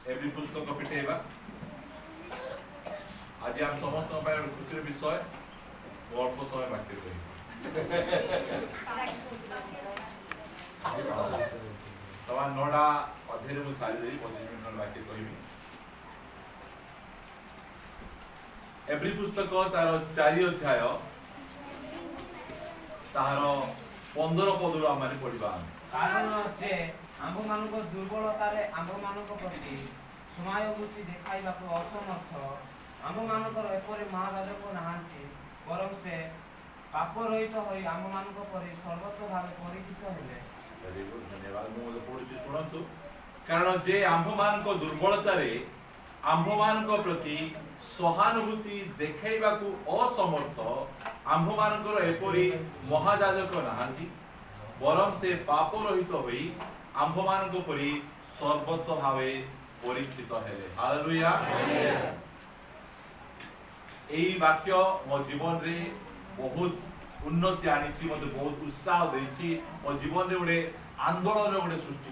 Every पुस्तक पिटेबा आज हम समस्त खुशी विषय अल्प समय बाकी रही सवा 9टा अधे मुझे सारी 25 मिनट बाकी कहि एवरी पुस्तक तार 4 अध्याय तार 15 पदर आम पढ़ा कारण से आंभ मानक दुर्बलतारे आंभ मानक प्रति समानुभूति देखाइबाकु असमर्थ आंभ मानकर एपरि महाराजक नाहांती बरं से पाप रहित होई आंभ मानक परि सर्वत्र भावे परिचित हेले। वेरी गुड धन्यवाद मु पढुछि सुनंतु कारण जे आंभ मानक दुर्बलतारे आंभ मानक प्रति सहानुभूति देखाइबाकु असमर्थ आंभ मानकर एपरि महाराजक नाहांती बरं से पाप रहित होई आंभ मानक परि सर्वत्र भावे परिचित हेले। हालेलुया। एई वाक्य मो जीवन रे बहुत उन्नति आनिछि मते बहुत उत्साह देछि मो जीवन रे गोटे आंदोलन गोटे सृष्टि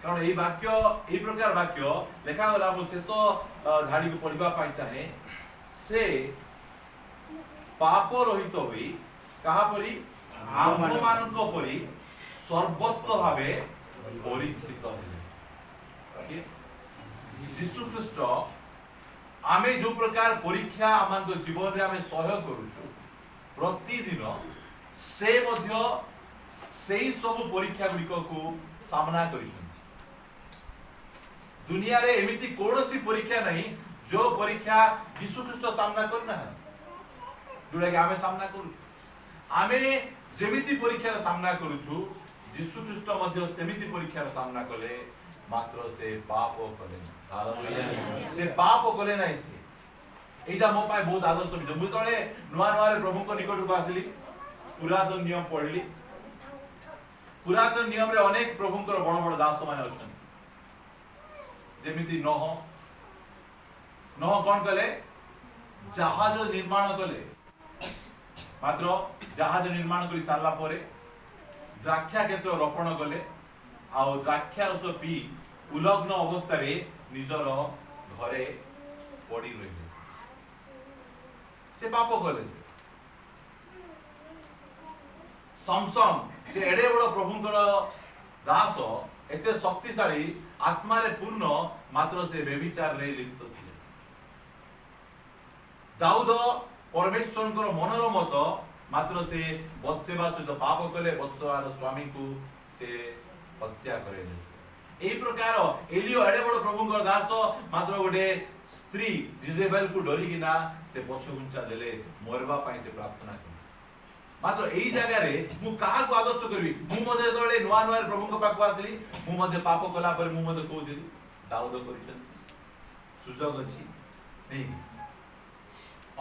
कारण एई वाक्य एई प्रकार वाक्य लेखा गला मो शेष धाड़ी को पढ़िबा पाई चाहे से पाप रहित होई कहा परि आंभ मानक परि सर्वत्र भावे परिचित हेले। यीशु ख्रीष्ट आमे जो प्रकार परीक्षा आम जीवन रे आमे सहयोग करूछु प्रतिदिन से मध्य सेही सब परीक्षा गुड़िक को सामना करिसथि। दुनिया रे एमिति कोनोसी परीक्षा नहीं जो परीक्षा यीशु ख्रीष्ट सामना करना जोड़ा कि आमे सामना करू आमे जेमिति परीक्षार सामना करूछु यीशु ख्रीष्ट मध्य सेमिति परीक्षार सामना कले मात्र से पाप कले हालेलुया से पाप कले नाही से एटा मो पाए बहुत आदर्श विषय मु तळे नुवा नुवा रे प्रभु को निकट को आसली पुरातन नियम पढ़ली पुरातन नियम रे अनेक प्रभुंकर बड़ बड़ दास माने अछन जेमिति नोह कोन कले जहाज निर्माण कले मात्र जहाज निर्माण करी सारला परे द्राक्षा क्षेत्र रोपण कले आ द्राक्षा रस पी उलग्न अवस्था रे निजर घरे पड़ी रहिले से पाप कले समसम से एडे बड़ प्रभुंकर दास एते शक्तिशाली आत्मा रे पूर्ण मात्र से व्यभिचार रे लिप्त थिले। दाऊद परमेश्वर मनर मत मात्र से बत्सेबा सहित पाप कले बत्सेबार स्वामी को से हत्या करे एई प्रकार एलियो एडे बड़ प्रभुंकर दास मात्र गोटे स्त्री जिजेबेल को डरी किना से पछगुंचा देले मरबा पाई से प्रार्थना कर मात्र एई जगह रे मु काहा को आदर्श करबी मु मधे तळे नुवा नुवा प्रभुंक पाक आसली मु मधे पाप कला पर मु मधे को देली दाऊद करिसन सुजग अछि नहीं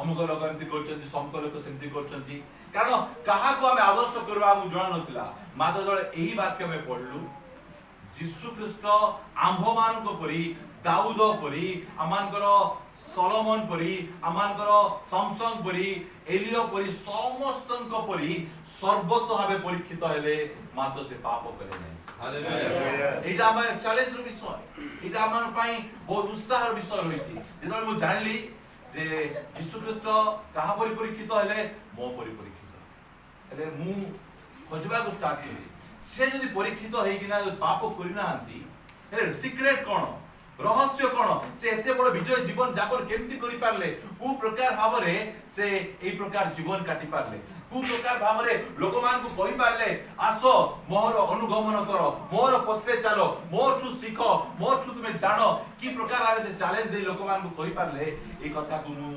अमुक लोक एमती करछन्ती समक लोक सेमती करछन्ती कारण काहा को हम आदर्श करबा हम जण नथिला मात्र तळे एही वाक्य में पढलु यीशु ख्रीष्ट आंभ मानक परि दाऊद परि आमानकर सलोमन परि आमानकर समसन परि एलियो परि समस्तनक परि सर्वत्र भावे परीक्षित हेले मात्र से पाप करे नै। हालेलुया एटा हम चैलेंज रो विषय एटा हमन पई बहुत उत्साह रो विषय होइछि जेतबे मु जानली जे यीशु ख्रीष्ट कहा परि परीक्षित हेले मो परि परीक्षित हेले मु खोजबा को स्टार्ट करी से जदि परीक्षित हेइ किना पाप करिना हंती हेले सीक्रेट कोन रहस्य कोन से एते बड़ विजय जीवन जापन केमती करि पारले को प्रकार भावरे से एई प्रकार जीवन काटी पारले को प्रकार भावरे लोकमान को कहि पारले आसो मोर अनुगमन करो मोर पथरे चलो मोर ठु सीखो मोर ठु तुमे जानो की प्रकार आवे से चैलेंज दे लोकमान को कहि पारले ए कथा को मु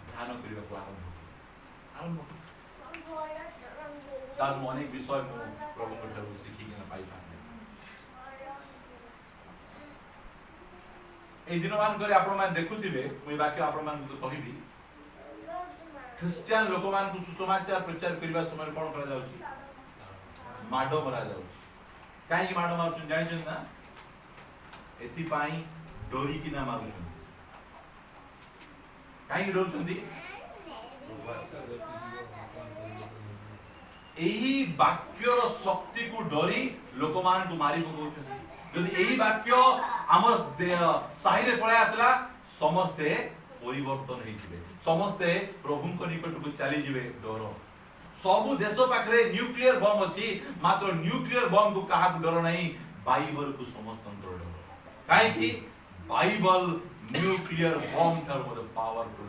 ध्यान करिबा को आरंभ तार मो अनेक विषय मु प्रभु को ठारू सीखि केना पाई पारले ए दिन मान करे आपण मान देखुथिबे मु वाक्य आपण मान को कहिबी ख्रिस्टियन लोक मान को सुसमाचार प्रचार करबा समय कोन करा जाउची माडो मरा जाउची काहे की माडो मारछन जानिछन ना एथि पाई डोरी की ना मारुछन काहे की डोरछंदी एही वाक्यर शक्ति को डरी लोक मान को मारी पकोछन जदि एही वाक्य आमर साही रे पळे आसला समस्ते परिवर्तन होइजिबे समस्ते प्रभु को निकट को चली जिवे डर सबु देश पाखरे न्यूक्लियर बम अछि मात्र न्यूक्लियर बम को कहा डर नहीं बाइबल को समस्त डर काहे कि Bible nuclear bomb Thar more powerful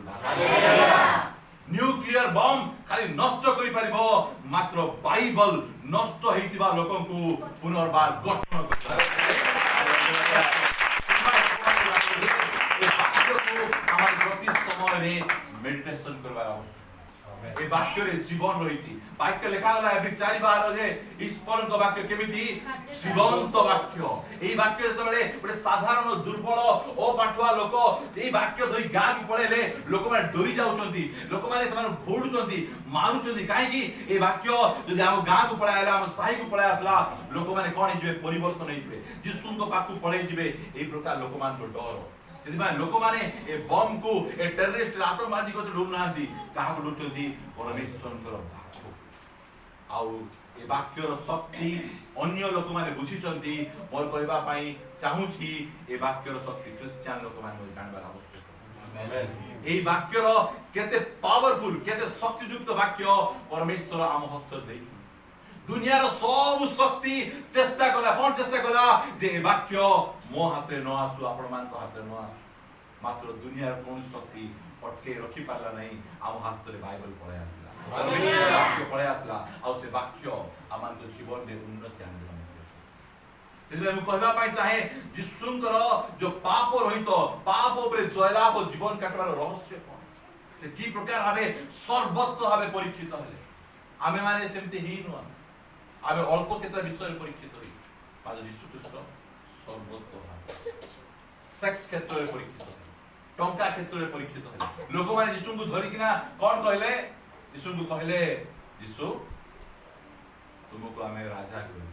nuclear bomb खाली नष्ट करि परिबो मात्र बाइबल नष्ट हेतिबा लोकन को पुनर्बार गठन करता আমার প্রতি সময়ে মেডিটেশন করবার আবশ্যক এই বাক্যরে জীবন রয়েছে বাক্য লেখা গলা এভরি চারিবার যে ঈশ্বরଙ୍କ বাক্য কেমিতি জীবন্ত বাক্য এই বাক্য যেতବେଳେ ଗୋଟେ ସାଧାରଣ ଦୁର୍ବଳ ଓ ପାଠୁଆ ଲୋକ এই ବାକ୍ୟ ଧରି ଗାଁକୁ ପଳେଇଲେ ଲୋକମାନେ ଡରି ଯାଉଛନ୍ତି ଲୋକମାନେ ସେମାନେ ଘୋଡୁଛନ୍ତି ମାରୁଛନ୍ତି କାହିଁକି এই ବାକ୍ୟ ଯଦି ଆମ ଗାଁକୁ ପଳେଇ ଆଇଲା ଆମ ସାହିକୁ ପଳେଇ ଆସିଲା ଲୋକମାନେ କଣ ହେଇଯିବେ ପରିବର୍ତ୍ତନ ହେଇଯିବେ ଯୀଶୁଙ୍କ ପାଖକୁ ପଳେଇ ଯିବେ এই ପ୍ରକାର ଲୋକମାନଙ୍କ ଡର लोक माने ए बम को ए टेररिस्ट आतंकवादी को डूब नांती काहा को डुचंती परमेश्वरଙ୍କର ବାକ୍ୟ ଆଉ ए ବାକ୍ୟର ଶକ୍ତି ଅନ୍ୟ ଲୋକ माने ବୁଝିଛନ୍ତି ମୋର କହିବା ପାଇଁ ଚାହୁଁଛି ए ବାକ୍ୟର ଶକ୍ତି ଖ୍ରୀଷ୍ଟିଆନ ଲୋକ माने ଜାଣିବାର ଆବଶ୍ୟକ ଆମେନ এই ବାକ୍ୟର କେତେ ପାୱାରଫୁଲ କେତେ ଶକ୍ତିଯୁକ୍ତ ବାକ୍ୟ परमेश्वर ଆମ ହସ୍ତ ଦେଇଛନ୍ତି दुनियार सब शक्ति चेष्टा कला कौन चेष्टा कला जे ए वाक्य मो हाथ रे न आसु आपण मान को हाथ रे न आसु मात्र दुनियार कोन शक्ति अटके रखि पारला नहीं आम हाथ रे बाइबल पढे आसला परमेश्वर वाक्य पढे आसला आ से वाक्य आमान तो जीवन रे उन्नति आनला तेरे मु कहबा पाई चाहे जिसुंकर जो पाप रहित पाप ऊपर जयलाभ जीवन काटवार रहस्य कोन से की प्रकार भाबे सर्वत्र भाबे परीक्षित हले आमे माने सेमति ही न आमे अल्प केतरा विषय परीक्षित होई पाद यीशु ख्रीष्ट सर्वत्र सेक्स क्षेत्र में परीक्षित होई टंका क्षेत्र में परीक्षित होई लोक माने यीशु को धरि किना कोन कहले यीशु को कहले यीशु तुमको आमे राजा करू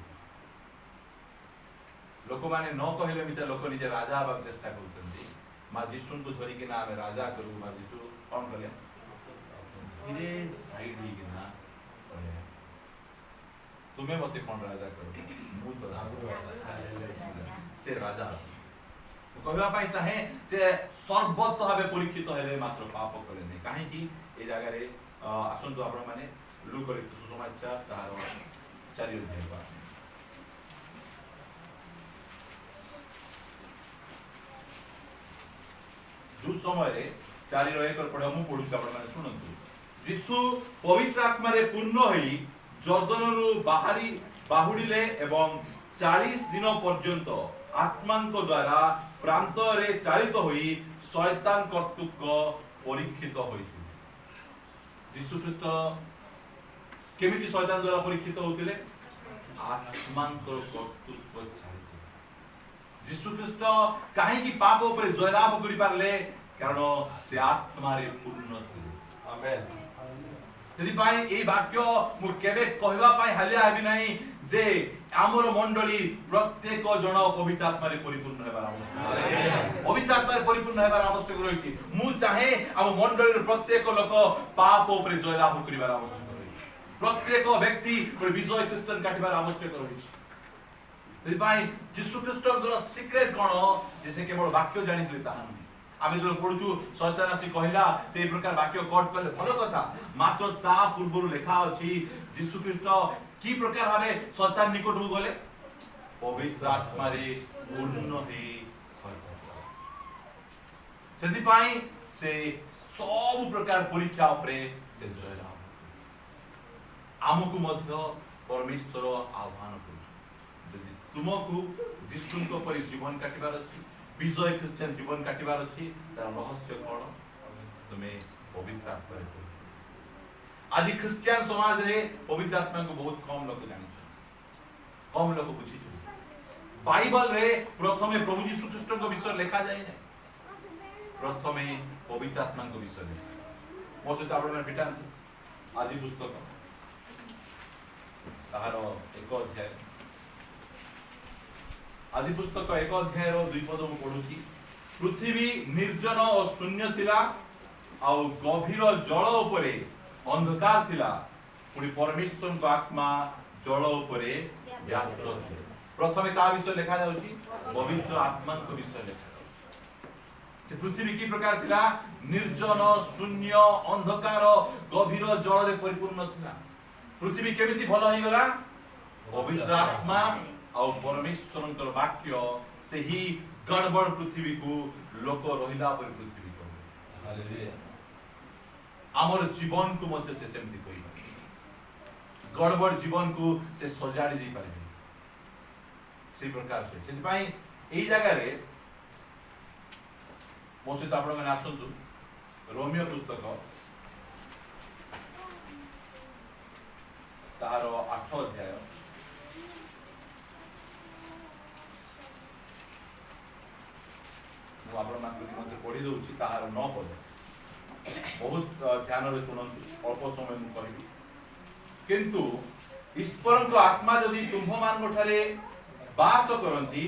लोक माने न कहले मिता लोक निजे राजा बा चेष्टा करतंती मा यीशु को धरि किना आमे राजा करू मा यीशु कोन कहले धीरे साइड ही किना तुम्हें मते कौन राजा करो मु तो राजा से राजा तो कहबा पाई चाहे जे सर्वत्र भाबे परीक्षित हेले मात्र पाप करे नै काहे कि ए जगह रे आसंतु आपण माने लुक करे सुसमाचार तार 4 अध्याय बा दु समय रे 4 रो 1 पढा मु पढु आपण माने सुनंतु यीशु पवित्र आत्मा रे पूर्ण होई जर्दनरु बाहरी बाहुडिले एवं 40 दिन पर्यंत आत्मांक द्वारा प्रांत रे चालित होई शैतान कर्तृत्व परीक्षित होइथिले यीशु ख्रीष्ट केमिति शैतान द्वारा परीक्षित होतिले आत्मांक कर्तृत्व चालित यीशु ख्रीष्ट काहे कि पाप ऊपर जयलाभ करि पारले कारण से आत्मा रे पूर्ण थिले आमेन तेरी पाई ए वाक्य मु केबे कहबा पाई हालिया हेबी नाही जे आमर मंडली प्रत्येक जन पवित्र आत्मा रे परिपूर्ण हेबार आवश्यक पवित्र आत्मा रे परिपूर्ण हेबार आवश्यक रहिछि मु चाहे आम मंडली रे प्रत्येक लोक पाप ऊपर जयलाभ करिवार आवश्यक रहिछि प्रत्येक व्यक्ति पर विजय क्रिस्टियन काटिबार आवश्यक रहिछि तेरी पाई यीशु ख्रीष्टଙ୍କର सिक्रेट कोन जे से केवल वाक्य जानिथिले ताहा आमे जो पढुछु शैतान आसी कहला से प्रकार वाक्य कोट करले भलो कथा मात्र ता पूर्वरु लेखा अछि यीशु ख्रीष्ट की प्रकार भाबे शैतान निकट हो गले पवित्र आत्मा रे पूर्ण हे सेति पाई से सब प्रकार परीक्षा उपरे से जयला आमको मध्य परमेश्वर आह्वान करू यदि तुमको यीशुଙ୍କ परि जीवन काटिबार अछि विजय क्रिश्चियन जीवन काटिबार अछि तार रहस्य कोन तुमे पवित्र आत्मा रे आज क्रिश्चियन समाज रे पवित्र आत्मा को बहुत कम लोग जानि कम लोग बुझी बाइबल रे प्रथमे प्रभु यीशु ख्रीष्ट को विषय लिखा जाय नै प्रथमे पवित्र आत्मा को विषय मो सहित आपण पिटा आदि पुस्तक ताहार एक अध्याय आदि पुस्तक 1 अध्याय रो 2 पद मु पढुची पृथ्वी निर्जन और शून्य थिला आ गभीर जल उपरे अंधकार थिला पुनी परमेश्वर को आत्मा जल उपरे व्याप्त थिला प्रथमे का विषय लिखा जाउची पवित्र आत्मा को विषय लिखा जाउची। से पृथ्वी की प्रकार थिला निर्जन शून्य अंधकार गभीर जल रे परिपूर्ण थिला। पृथ्वी केमिति भलो होई गला पवित्र आत्मा और परमेश्वरंकर वाक्य से ही गड़बड़ पृथ्वी को लोक रहिला पर पृथ्वी को हालेलुया। हमर जीवन को मते से सेमति कोई गड़बड़ जीवन को से सजाड़ी दी पारे से प्रकार से एई जगह रे मो सहित आपण माने आसंतु रोमियो पुस्तक तार 8 अध्याय मु आपण मान निमंत्रण पढ़ी दउची तार 9 पद बहुत ध्यान रे सुनंतु अल्प समय मु कहबी किंतु ईश्वर को आत्मा जदि तुम्भ मान ठारे बास करंती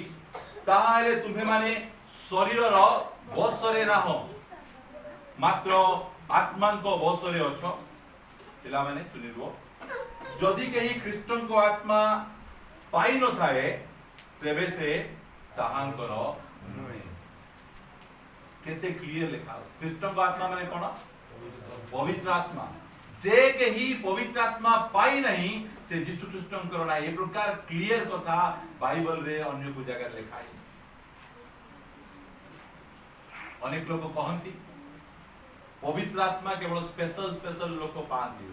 ताले तुम्हे माने शरीर रो बसरे ना हो मात्र आत्मा को बसरे अछो पिला माने सुनिरो जदि कहीं ख्रीष्टन को आत्मा पाई न थाए तेबे से ताहांकर नुहे केते क्लियर लिखा ख्रीष्टन को आत्मा माने कोन पवित्र आत्मा जे कहीं पवित्र आत्मा पाई नहीं से यीशु ख्रीष्टन करना ये प्रकार क्लियर कथा बाइबल रे अन्य को जगह लिखाई। अनेक लोग कहती पवित्र आत्मा केवल स्पेशल स्पेशल लोग पाती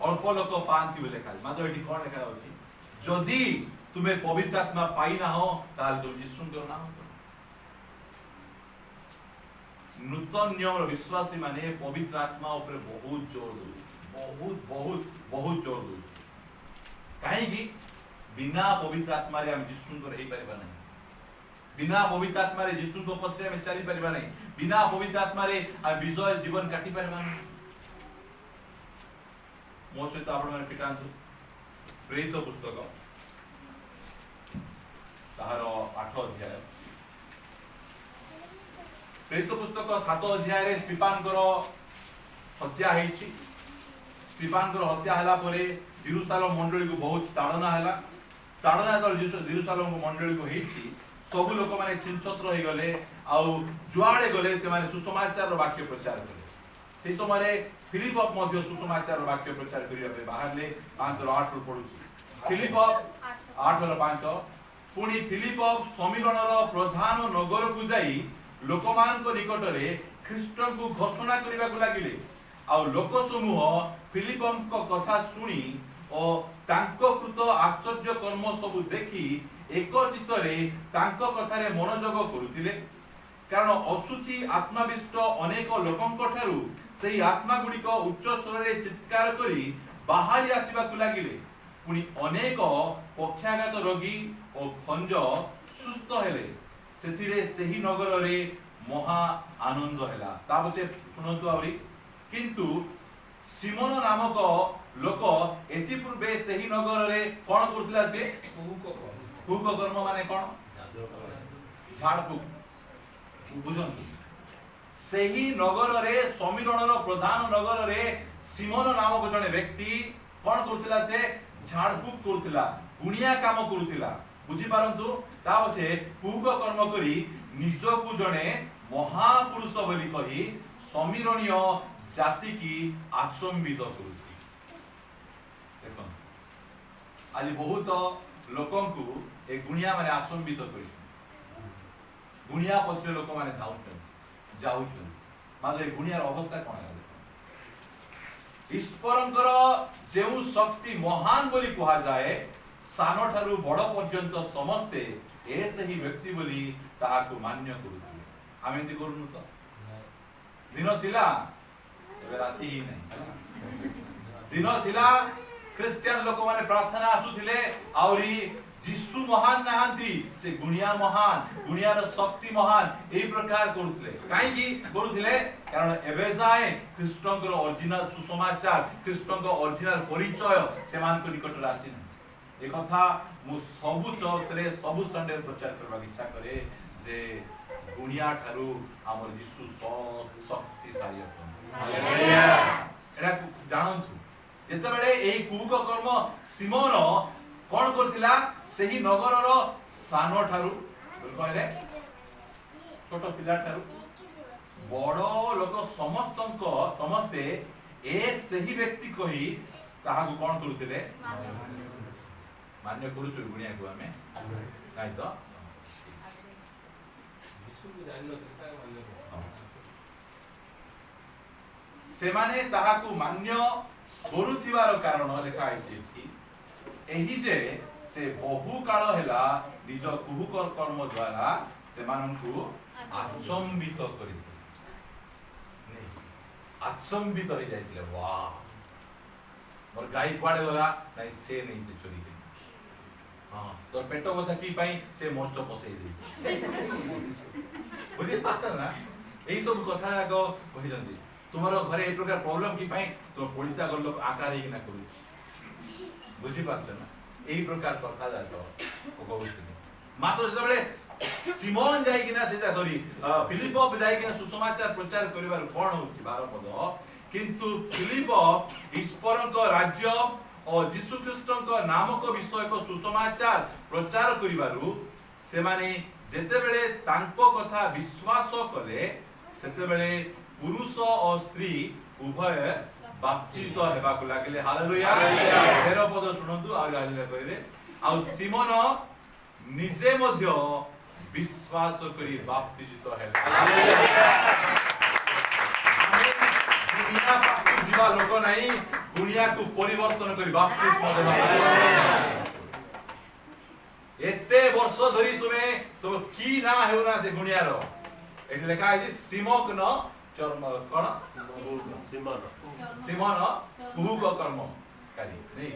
अल्प लोक पाती लिखा मात्र ये कौन लिखा जदि तुम्हें पवित्र आत्मा पाई ना हो ताल तुम यीशु करना हो। नूतन नियम विश्वासी माने पवित्र आत्मा ऊपर बहुत जोर दो बहुत जोर दो कहीं बिना पवित्र आत्मा रे हम यीशु को रही परिबा नहीं बिना पवित्र आत्मा रे यीशु को पछरे में चली परिबा नहीं बिना पवित्र आत्मा रे हम विजय जीवन काटी परिबा नहीं। मो सहित आपण माने पिटांतु प्रेरित पुस्तक ताहार 8 अध्याय प्रेरित पुस्तक 7 अध्याय रे स्टीफानकर हत्या हेछि। स्टीफानकर हत्या हला परे जेरूशलेम मंडली को बहुत ताड़ना तो जेरूशलेम मंडली को हेछि सब लोक माने छिनछत्र हो गले आउ जुआड़े गले से माने सुसमाचार रो वाक्य प्रचार कले से समय रे फिलिप मध्य सुसमाचार रो वाक्य प्रचार करिया पे बाहरले 5:8 रो पढुछि फिलिप 8:5 पुणी फिलिप समीरण रो प्रधान नगर को जाई लोकमान को निकट रे ख्रीष्ट को घोषणा करबा को लागिले आ लोक समूह फिलिपम को कथा सुनी और तांको कृत आश्चर्य कर्म सब देखी एक चित्तरे तांको कथारे मनोजोग करुतिले कारण असुचि आत्माविष्ट अनेक लोकंक ठारू सेही आत्मा गुडी को उच्च स्तर रे चित्कार करी बाहरी आसीबा को लागिले पुनी अनेक पक्षाघात रोगी और खंज सुस्थ हेले सेथिरे सेही नगर रे महा आनंद हैला ता बचे सुनंतु आवरी किंतु सिमोन नामक लोक एति पूर्वे सेही नगर रे कोन करथिला से फूक कर्म माने कोन झाड़ फूक बुझन सेही नगर रे समीरण रो प्रधान नगर रे सिमोन नामक जने व्यक्ति कोन करथिला से झाड़ फूक करथिला गुणिया काम करथिला बुझी पारंतु ता पछे फूक कर्म करी निजकु जने महापुरुष बोली कही समीरणीय जाति की आचंबित करुछि। देखो आज बहुत लोकन को ए गुणिया माने आचंबित करि गुणिया पछरे लोक माने जाउछन माने गुणियार अवस्था कोन है ईश्वरंकर जेउ शक्ति महान बोली कहा जाए सानो ठारू बड़ पर्यंत समस्ते ऐसे ही व्यक्ति बोली ताहाको मान्य करुथिले आमे एंती करूनु तो दिन थिला एबे राती ही नहीं दिन थिला क्रिश्चियन लोक माने प्रार्थना आसुथिले आउरी जिसु महान नाहंती से गुणिया महान गुणियार शक्ति महान एई प्रकार करुथिले काई की करुथिले कारण एबे जाए ख्रीष्टंकर ओरिजिनल सुसमाचार ख्रीष्टंकर ओरिजिनल परिचय सेमान को निकट रासी ए कथा मु सबु चर्च रे सबु संडे प्रचार करबा इच्छा करे जे गुणिया ठारू हमर जिसु शक्तिशाली अपन हालेलुया एरा जानथु ଯେତେବେଳେ ଏହି କୁହୁକ କର୍ମ ସିମୋନ କଣ କରିଥିଲା ସେହି ନଗରର ସାନ ଠାରୁ କହିଲେ ଛୋଟ ପିଲା ଠାରୁ ବଡ଼ ଲୋକ ସମସ୍ତେ ଏ ସେହି ବ୍ୟକ୍ତି କହି ତାହାକୁ କଣ କରୁଥିଲେ ମାନ୍ୟ କରୁଛୁ ଗୁଣିଆକୁ ଆମେ ନାଇଁ ତ ସେମାନେ ତାହାକୁ ମାନ୍ୟ କରୁଥିବାର କାରଣ ଲେଖା ହେଇଛି ଏହି ଯେ ସେ ବହୁ କାଳ ହେଲା ନିଜ କୁହୁକ କର୍ମ ଦ୍ୱାରା ସେମାନଙ୍କୁ ଆଚମ୍ବିତ କରିଥିଲେ ଆଚମ୍ବିତ ହେଇଯାଇଥିଲେ ବା ମୋର ଗାଈ କୁଆଡେ ଗଲା ନାଇଁ ସେ ନେଇছে ଚୋରି କରି ହଁ ତୋର ପେଟ ବଥା କି ପାଇଁ ସେ ମର୍ଚ ପସେଇ ଦେଇଛି ବୁଝି ପାରୁଛ ନା ଏଇ ସବୁ କଥା ଯାକ କହିଛନ୍ତି ତୁମର ଘରେ এই প্রকার প্রবলেম কি ପାଇଁ ତୁମ ପଡ଼ିଶା ଘର ଲୋକ ଆକାର ହେଇକିନା କରୁଛି ବୁଝିପାରୁଛ ନା এই প্রকার কথা ଯାକ କହୁଛନ୍ତି ମାତ୍ର ଯେତେବେଳେ ସିମୋନ ଯାଇକିନା ସେଟା ଫିଲିପ ଯାଇକିନା ସୁସମାଚାର ପ୍ରଚାର କରିବାର କଣ ହଉଛି 12 ପଦ କିନ୍ତୁ ଫିଲିପ ଈଶ୍ୱରଙ୍କ ରାଜ୍ୟ ଓ ଯୀଶୁ ଖ୍ରୀଷ୍ଟଙ୍କ ନାମକ ବିଷୟକ ସୁସମାଚାର ପ୍ରଚାର କରିବାରୁ ସେମାନେ ଯେତେବେଳେ ତାଙ୍କ କଥା ବିଶ୍ୱାସ କଲେ ସେତେବେଳେ पुरुष और स्त्री उभय बाप्तित हेबाकु लागले हालेलुया 13 पद सुनंतु आ हालेलुया कहबे आ सिमोन निजे मध्य विश्वास करी बाप्तित हेले हालेलुया दुनिया पाकु जीवा लोक नाही दुनिया को परिवर्तन करी बाप्तिस्म देबा एते वर्ष धरी तुमे तो की ना हेउना से दुनिया रो एठी लिखा है सिमोक न चर्म कौन सिमोन कुहुक कर्म करी नहीं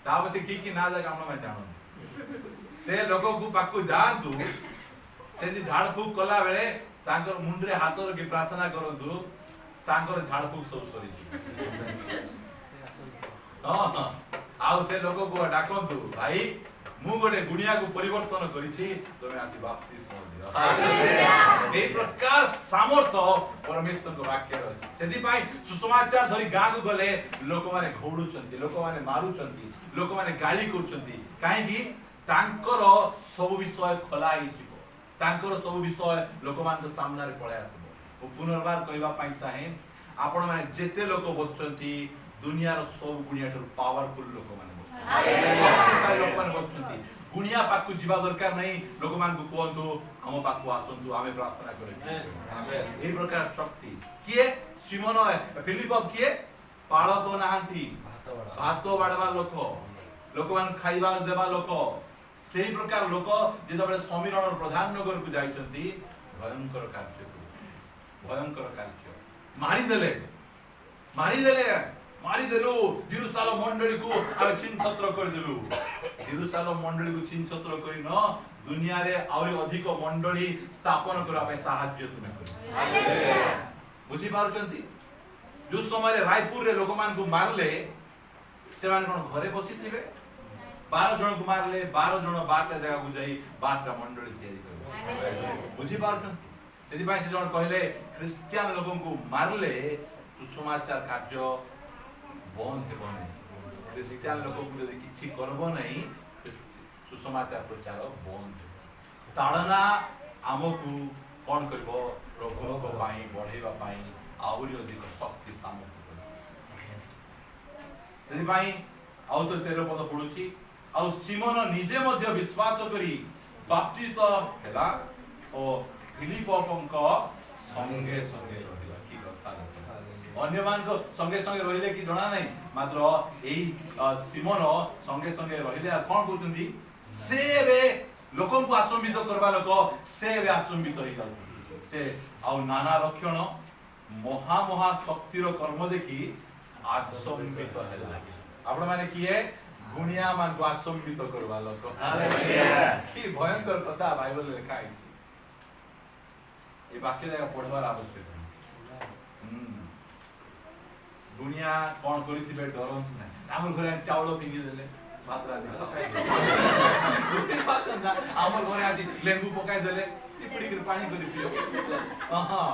ता पछे की ना जागा हम में जानो से लोग को पाकु जानतु से जी झाड़ फूक कला बेले तांकर मुंडरे हाथ रखी प्रार्थना करंतु तांकर झाड़ फूक सब सरी हां आउ से लोग को डाकंतु भाई मु गोटे गुणिया को परिवर्तन करिछि तमे आसी बाप्तिस्म दियो हालेलुया ए प्रकार सामर्थ परमेश्वर को वाक्य अछि सेति पई सुसमाचार धरि गां को गले लोक माने घोडुचंती लोक माने मारुचंती लोक माने गाली करूचंती काहे कि तांकर सब विषय खोला हिसिबो तांकर सब विषय लोक मान सामने रे पळे आसबो ओ पुनर्बार कहबा पई चाहे आपण माने जेते लोक बसचंती दुनिया रो सब गुणिया पावरफुल लोक माने शक्तिशाली लोक माने बसचंती गुणिया पाकु जीवा दरकार नहीं लोक मान को कोंतु हम पाकु आसंतु आमे प्रार्थना करे आमेन ए प्रकार शक्ति किए सिमोन फिलिप किए पाळक नाहंती भात बाडवा लोक मान खाइबा देबा लोक सेही प्रकार लोक जेतबे समीरण प्रधान नगर को जाइचंती भयंकर कार्य मारी देलु जेरूसालेम मंडली को आ चिन्ह छत्र कर देलु जेरूसालेम मंडली को चिन्ह छत्र करी न दुनिया रे आउरी अधिक मंडली स्थापन करा पे सहाय्य तुमे करी बुझी पारुचंती जो समय रायपुर रे लोक मान को मारले से मान कोन घरे बसी थिबे 12 जन को मारले 12 जन 12 जगह को जाई 12टा मंडली तैयारी कर बुझी पारुचंती सेति भाई से जन कहले क्रिश्चियन लोगों को मारले सुसमाचार कार्य बंद हेबो नै क्रिश्चियन लोक को यदि किछि करबो नै सुसमाचार प्रचार बंद ताड़ना आमकु कोन करबो प्रभु को पाई बढ़ेबा पाई आउरी अधिक शक्ति सामर्थ करबो सेति भाई आउ तो 13 पद पढुची आउ सिमोन निजे मध्य विश्वास करी बाप्तित हेला ओ फिलिपक संगे संगे रहिला की कथा अन्य मान को संगे संगे रहिले कि जणा नै मात्र एई सिमोन संगे संगे रहिले आ कोन करथुंदी से बे लोकन को आचंबित करबा लोक से बे आचंबित होई जाउ से आ नाना लक्षण महा महा शक्तिर कर्म देखि आचंबित होला आपण माने किए गुणिया मान को आचंबित करबा लोक हालेलुया की भयंकर कथा बाइबल में लिखा है ए वाक्य जगह पढ़वार आवश्यक दुनिया कौन करिथिबे डरंतु ना हमर घरे चावल पिंगी देले भात रांधि हमर घरे आछि लेंबू पकाई देले टिपड़ी कर पानी करि पियो हां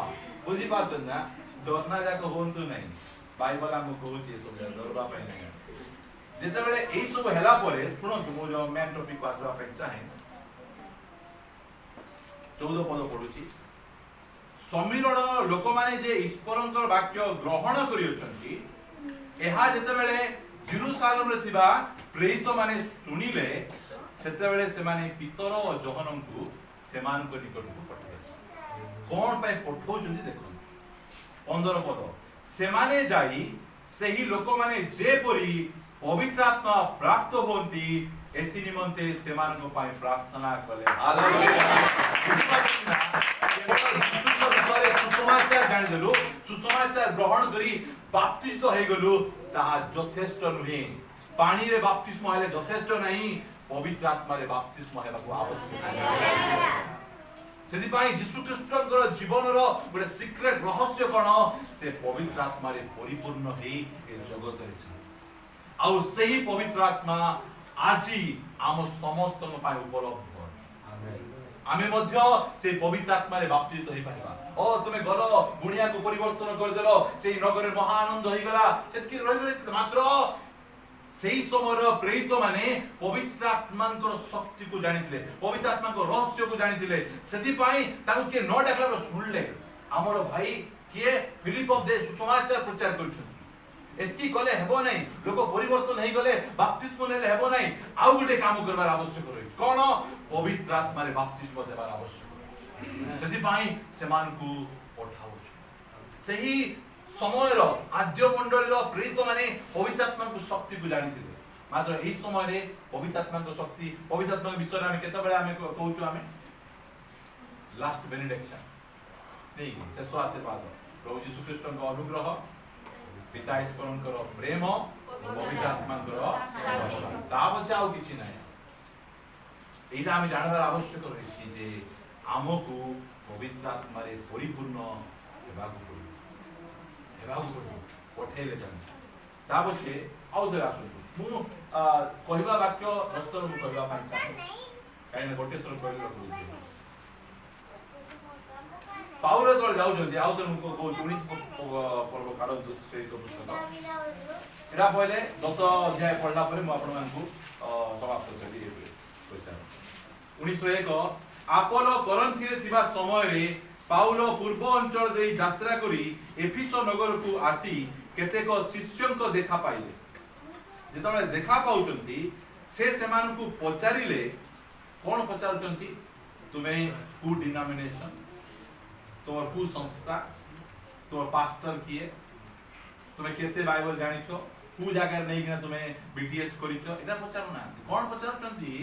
बुझी पात ना डरना जाको होंतु नहीं बाइबल हमको कहूँ ये सब डरवा पाई नहीं जेतेबेले एई सब हेला परे सुनंतु मो जो मेन टॉपिक को आसवा पे चाहे 14 पद पढुची समीरण लोक माने जे ईश्वरंकर वाक्य ग्रहण करियोछंती एहा जेतेबेले जेरूसालेम रे थिबा प्रेरित माने सुनिले सेतेबेले से माने पितर और जहनम को सेमान को निकट को पठे कोन पे पठौचंती देखो 15 पद सेमाने जाई सही लोक माने जे परी पवित्र आत्मा प्राप्त होती एथि निमंते सेमान को पाई प्रार्थना कले हालेलुया सुसमाचार जानि देलु सुसमाचार ग्रहण करी बाप्तिस्म हो गलु ताहा यथेष्ट नुहे पानी रे बाप्तिस्म आले यथेष्ट नहीं पवित्र आत्मा रे बाप्तिस्म हेबाको आवश्यक सेति पाई यीशु ख्रीष्टकर जीवन रो गोटे सीक्रेट रहस्य कोन से पवित्र आत्मा रे परिपूर्ण हे ए जगत रे छ आउ सही पवित्र आत्मा आजी आम समस्त पाई उपलब्ध आमे मध्य से पवित्र आत्मा रे बाप्तित होई पाइबा ओ तुमे गलो गुणिया को परिवर्तन कर देलो सेही नगर महा आनंद होई गला सेतकी रहि गले मात्र सेही समय प्रेरित माने पवित्र आत्मा शक्ति को जानिथिले पवित्र आत्मा को रहस्य को जानिथिले सेति पाई ताकू के न डाकला सुनले हमर भाई किए फिलिप दे सुसमाचार प्रचार करछन एति कले हेबो नै लोक परिवर्तन हेई गले बाप्तिस्म नेले हेबो नै आउ गुटे काम करबार आवश्यक रही कोन पवित्र आत्मा रे बाप्तिस्म देबार आवश्यक सेति पाई सेमान को पठाउ सेही समयर आद्य मंडली रो प्रेरित माने पवित्र आत्मा को शक्ति को जानिथिले मात्र एही समय रे पवित्र आत्मा को शक्ति पवित्र आत्मा विषय रे हम केते बेले हम कहूछु हम लास्ट बेनेडिक्शन नहीं शेष आशीर्वाद प्रभु यीशु ख्रीष्ट को अनुग्रह पिता ईश्वरंकर प्रेम पवित्र आत्मांकर ता बचाओ किछि नै एटा हम जानबार आवश्यक रही जे हमकु पवित्र आत्मा रे परिपूर्ण हेबाकु पठेले ता पछे आउ दे आसु मु कहबा वाक्य दस्तर मु कहबा पाई चाहे काई गोटे थर कहले रखु पाउल तोल जाउ जंदी आउ तर मु को 19 पर्व काल दुष्टे को पुस्तक एरा पहिले 10 अध्याय पढ़ला परे मु आपन मानकु समाप्त करी कहता 19:1 आपोलो करंथी रे थिबा समय रे पाउल पूर्व अंचल दे यात्रा करी एफिस नगर को आसी केतेक शिष्यों को देखा पाइले जेतबे देखा पाउचंती से सेमान को पचारिले कोन पचारुचंती तुमे कु डिनोमिनेशन तोर कु संस्था तोर पास्टर किए तुमे केते बाइबल जानिछो कु जगह नै कि तुमे बीटीएच करिछो एटा पचारु ना कोन पचारुचंती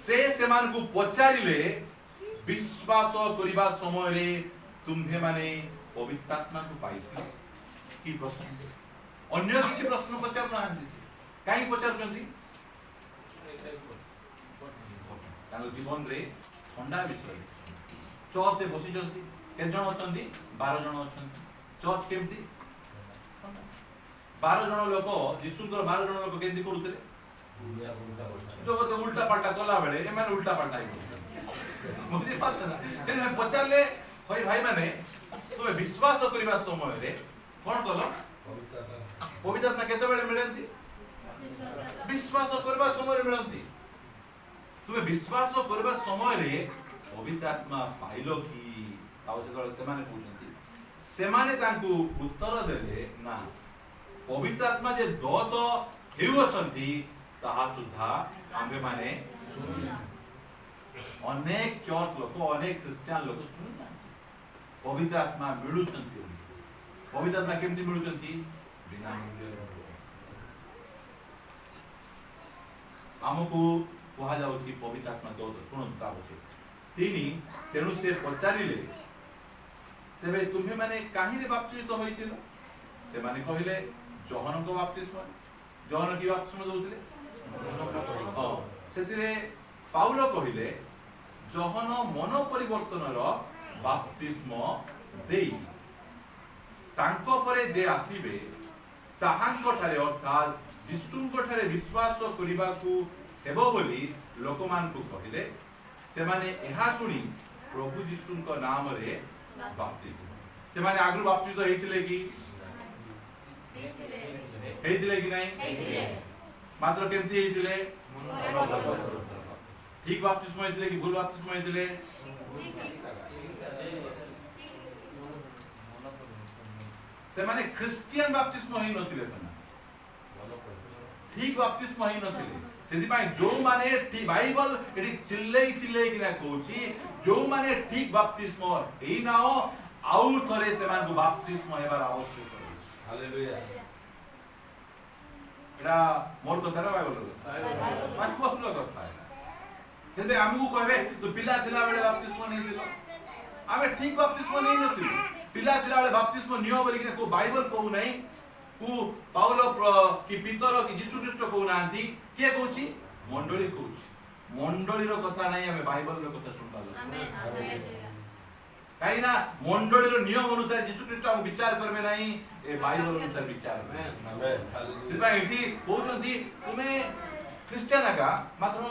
से सेमान को पचारिले विश्वास करिबा समय रे तुम्हे माने पवित्र आत्मा को पाइथि की प्रश्न अन्य किछि प्रश्न पचार ना काई पचारचंती तानो जीवन रे ठंडा विषय चौथे बसी जंती के जण अछंती 12 जण अछंती चौथ केमती 12 जण लोक यीशुकर 12 जण लोक केंती करूतले जगत उल्टा पलटा कला बेले एमान उल्टा पलटा मुझे बात ना जे मैं पचारले होय भाई माने तुमे विश्वास करिबा समय रे कोन कलो पवित्र आत्मा केते बेले मिलंती विश्वास करिबा समय रे मिलंती तुमे विश्वास करिबा समय रे पवित्र आत्मा पाइलो की आवश्यक से माने पूछंती से माने तांकू उत्तर देले ना पवित्र आत्मा जे दत हेउ अछंती ताहा सुधा आमे माने अनेक चर्च लोक अनेक क्रिश्चियन लोक सुनिना पवित्र आत्मा मिलुचंती पवित्र आत्मा केमती मिलुचंती बिना मूल्य हमकु कहा जाउची पवित्र आत्मा दो सुनता होची तिनी तेनु से पचारिले तेबे तुम्हे माने काहे रे बाप्तिस्म होइतिलो से माने कहिले जोहन को बाप्तिस्म जोहन की बाप्तिस्म दउतिले हां सेतिरे पाउलो कहिले जोहन मन परिवर्तनर बाप्तिस्म देई तांको परे जे आसीबे ताहांको ठारे अर्थात यीशुंको ठारे विश्वास करिबाकू हेबो बोली लोकमान को कहिले से माने एहा सुनी प्रभु यीशुंको नाम रे बाप्तिस्म से माने आगु बाप्तिस्म हेतिले की ହେଇଥିଲେ କି ନାହିଁ ମାତ୍ର କେମିତି ହେଇଥିଲେ ଠିକ ବାପ୍ତିସ୍ମ ହେଇଥିଲେ କି ଭୁଲ ବାପ୍ତିସ୍ମ ହେଇଥିଲେ ସେମାନେ ଖ୍ରୀଷ୍ଟିଆନ ବାପ୍ତିସ୍ମ ହେଇ ନଥିଲେ ସେମାନେ ଠିକ ବାପ୍ତିସ୍ମ ହେଇ ନଥିଲେ ସେଥିପାଇଁ ଯୋଉମାନେ ବାଇବଲ ଏଠି ଚିଲ୍ଲେଇ କିନା କହୁଛି ଯୋଉମାନେ ଠିକ ବାପ୍ତିସ୍ମ ହେଇନାଅ ଆଉ ଥରେ ସେମାନଙ୍କୁ ବାପ୍ତିସ୍ମ ହେବାର ଆବଶ୍ୟକ ଅଛି ହାଲେଲୁୟା ଏଟା ମୋର କଥା ନା ବାଇବଲର କଥା ତେବେ ଆମକୁ କହିବେ ତୁ ପିଲା ଥିଲା ବେଳେ ବାପ୍ତିସ୍ମ ନେଇଥିଲ ଆମେ ଠିକ ବାପ୍ତିସ୍ମ ନେଇ ନଥିଲୁ ପିଲା ଥିଲା ବେଳେ ବାପ୍ତିସ୍ମ ନିଅ ବୋଲିକି କୋଉ ବାଇବଲ କହୁ ନାହିଁ କୋଉ ପାଉଲ କି ପିତର କି ଯୀଶୁ ଖ୍ରୀଷ୍ଟ କହୁ ନାହାନ୍ତି କିଏ କହୁଛି ମଣ୍ଡଳୀ କହୁଛି ମଣ୍ଡଳୀର କଥା ନାହିଁ ଆମେ ବାଇବଲର କଥା ଶୁଣିପାରିଲୁ କାହିଁକି ନା ମଣ୍ଡଳୀର ନିୟମ ଅନୁସାରେ ଯୀଶୁ ଖ୍ରୀଷ୍ଟ ଆମକୁ ବିଚାର କରିବେ ନାହିଁ ଏ ବାଇବଲ ଅନୁସାରେ ବିଚାର କରିବେ ସେଥିପାଇଁ ଏଠି କହୁଛନ୍ତି ତୁମେ ଖ୍ରୀଷ୍ଟିଆନ ଏକା ମାତ୍ର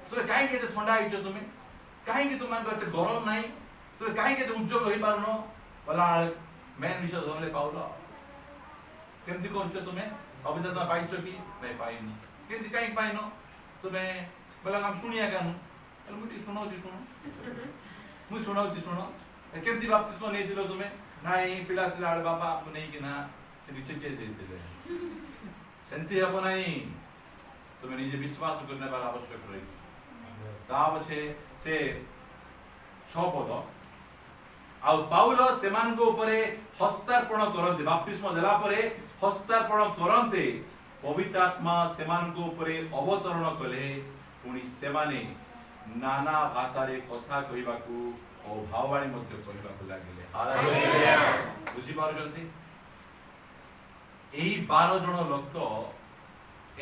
ତୁମେ କାହିଁକି ଏତେ ଥଣ୍ଡା ହେଇଛ ତୁମେ କାହିଁକି ତୁମମାନଙ୍କୁ ଏତେ ଗରମ ନାହିଁ ତୁମେ କାହିଁକି ଏତେ ଉଦ୍ଯୋଗ ହେଇପାରୁନ ବୋଲା ମେନ୍ ବିଷୟ ଧରିଲେ ପାଉଲ କେମିତି କରୁଛ ତୁମେ ଅଭିଜ୍ଞତା ପାଇଛ କି ନାଇଁ ପାଇନ କେମିତି କାହିଁକି ପାଇନ ତୁମେ ବୋଲା ଆମେ ଶୁଣିଆ କାନୁ ହେଲେ ମୁଁ ଟିକେ ଶୁଣାଉଛି ଶୁଣ କେମିତି ବାପ୍ତିସ୍ମ ନେଇଥିଲ ତୁମେ ନାଇଁ ପିଲା ଥିଲା ବେଳେ ବାପା ଆମକୁ ନେଇକିନା ସେଠି ଚେଚେଇ ଦେଇଥିଲେ ସେମିତି ହେବ ନାହିଁ ତୁମେ ନିଜେ ବିଶ୍ୱାସ କରି ନେବାର ଆବଶ୍ୟକ ରହିଛି ତା ପଛେ ସେ 6 ପଦ ଆଉ ପାଉଲ ସେମାନଙ୍କ ଉପରେ ହସ୍ତାର୍ପଣ କରନ୍ତି ବାପ୍ତିସ୍ମ ଦେଲା ପରେ ହସ୍ତାର୍ପଣ କରନ୍ତେ ପବିତ୍ର ଆତ୍ମା ସେମାନଙ୍କ ଉପରେ ଅବତରଣ କଲେ ପୁଣି ସେମାନେ ନାନା ଭାଷାରେ କଥା କହିବାକୁ ଓ ଭାବବାଣୀ ମଧ୍ୟ କହିବାକୁ ଲାଗିଲେ ବୁଝିପାରୁଛନ୍ତି ଏହି 12 ଜଣ ଲୋକ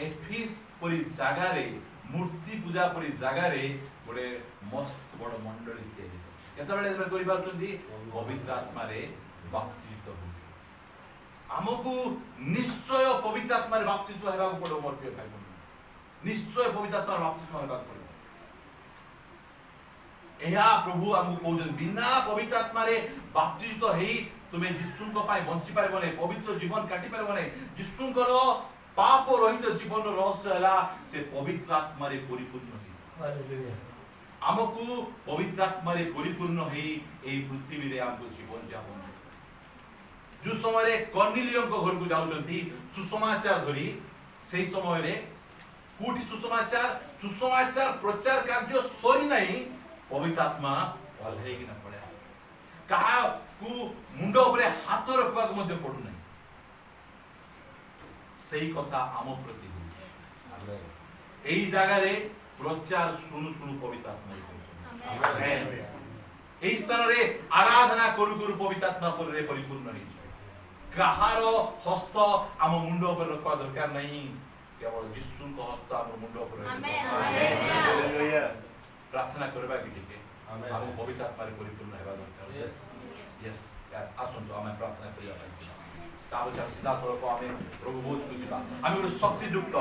ଏଫିସ୍ ପରି ଜାଗାରେ ମୂର୍ତ୍ତି ପୂଜା ପରି ଜାଗାରେ ଗୋଟେ ମସ୍ତ ବଡ଼ ମଣ୍ଡଳୀ ତିଆରି କେତେବେଳେ ସେମାନେ କରିପାରୁଛନ୍ତି ପବିତ୍ର ଆତ୍ମାରେ ବାପ୍ତିସ୍ମ ହଉଛନ୍ତି ଆମକୁ ନିଶ୍ଚୟ ପବିତ୍ର ଆତ୍ମାରେ ବାପ୍ତିସ୍ମ ହେବାକୁ ପଡ଼ିବ ମୋର ପ୍ରିୟ ଭାଇ ଭଉଣୀ ନିଶ୍ଚୟ ପବିତ୍ର ଆତ୍ମାରେ ବାପ୍ତିସ୍ମ ହେବାକୁ ପଡ଼ିବ ଏହା ପ୍ରଭୁ ଆମକୁ କହୁଛନ୍ତି ବିନା ପବିତ୍ର ଆତ୍ମାରେ ବାପ୍ତିସ୍ମ ହେଇ ତୁମେ ଯୀଶୁଙ୍କ ପାଇଁ ବଞ୍ଚି ପାରିବ ନାହିଁ ପବିତ୍ର ଜୀବନ କାଟି ପାରିବ ନାହିଁ ଯୀଶୁଙ୍କର ପାପ ରହିତ ଜୀବନର ରହସ୍ୟ ହେଲା ସେ ପବିତ୍ର ଆତ୍ମାରେ ପରିପୂର୍ଣ୍ଣ ଆମକୁ ପବିତ୍ର ଆତ୍ମାରେ ପରିପୂର୍ଣ୍ଣ ହେଇ ଏହି ପୃଥିବୀରେ ଆମକୁ ଜୀବନ ଯାପନ ଯୋଉ ସମୟରେ କର୍ଣ୍ଣିଲିୟଙ୍କ ଘରକୁ ଯାଉଛନ୍ତି ସୁସମାଚାର ଧରି ସେହି ସମୟରେ କୋଉଠି ସୁସମାଚାର ପ୍ରଚାର କାର୍ଯ୍ୟ ସରି ନାହିଁ ପବିତ୍ର ଆତ୍ମା ଓହ୍ଲେଇକିନା ପଳେଇ କାହାକୁ ମୁଣ୍ଡ ଉପରେ ହାତ ରଖିବାକୁ ମଧ୍ୟ ପଡୁନାହିଁ ସେଇ କଥା ଆମ ପ୍ରତି ହଉଛି এই জায়গায় প্রচার শুনু শুনু পবিত্র আত্মা এই স্থাନରେ আরাধনা করু করু পবিত্র আত্মা পরে পরিপূর্ণ হইছে কাহার হস্ত আম মুন্ড উপরে রখা দরকার নাই কেবল যিশুଙ୍କ হস্ত আম মুন্ড উপরে হালেলুয়া প্রার্থনা করবা কি ঠিক আমেন আম পবিত্র আত্মারে পরিপূর্ণ হেবা দরকার यस আসুন আমি প্রার্থনা করি তাহলে সিধা তরফ আমি প্রভু বোঝ করিবা আমি ଗୋଟେ ଶକ୍ତିଯୁକ୍ତ